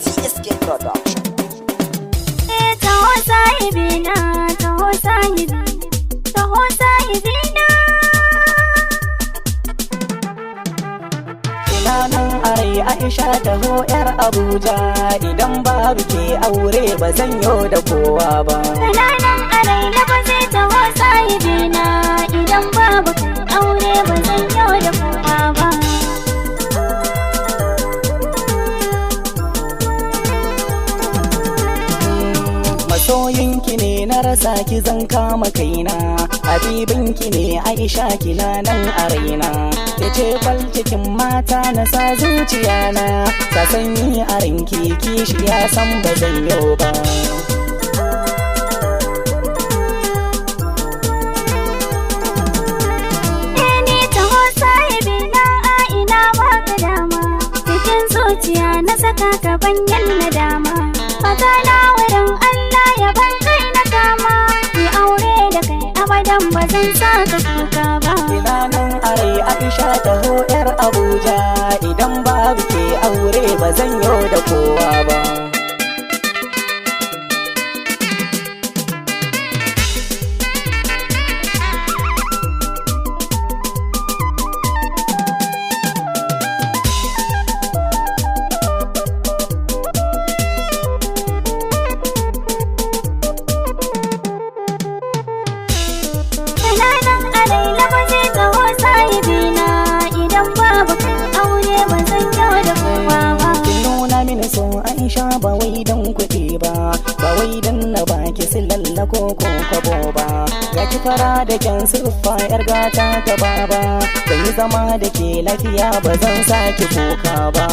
TSK Production. taho sahibina, taho sahibi, taho sahibina. Ina nan arai Aisha taho yar Abuja, idan babu ke aure ba zan yo da kowa ba. Kananan arai lafazi taho sahibina, idan babu kai aure ba zan yau da kowa ba. Masoyinki ne na rasa ki zan kama kaina, habibinki ne Aisha kina nan a raina. Ya ce cikin mata na sa zuciya na, ka sanyi a ranki kishi ya san ba zan yau ba. Ni taho sahibina, a ina baka dama, cikin zuciya na saka ka banyan nadama. Fata na wurin Allah ya ban kai na kama, ni aure da kai abadan ba zan sa ka kuka ba. Ina nan arai Aisha taho yar Abuja, idan babu ke aure ba zan yo da kowa ba. Kananan arai lafazi taho sahibina, idan babu kai aure ba zan yau da kowa ba. Kin nuna mini so Aisha ba wai dan kuɗi ba, ba wai dan na baki silalla ko kwabo ba. Ga ki fara da kyan siffa yar gata ta baba, ban yi zama da ke lafiya ba zan sake kuka ba.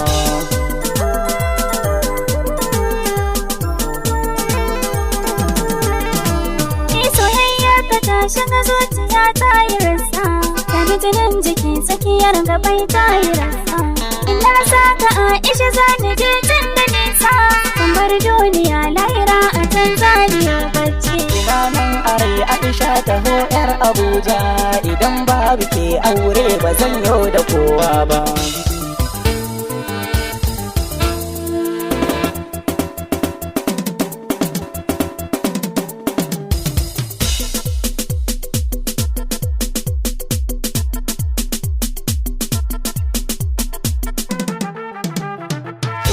Ni soyayyar ka ta shiga zuciya ta yi rasa, ta bi jinin jiki tsakiyar gabai ta yi rasa. Ina saka Aisha za ni je can da nisa, kan bar duniya lahira a can zaniyar bacci. Ina nan arai Aisha taho yar Abuja, idan babu ke aure ba zan yo da kowa ba.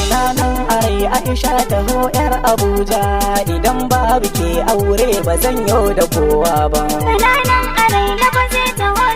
Ina nan arai Aisha taho yar Abuja, idan babu ke aure ba zan yo da kowa ba. Kananan arai lafazi taho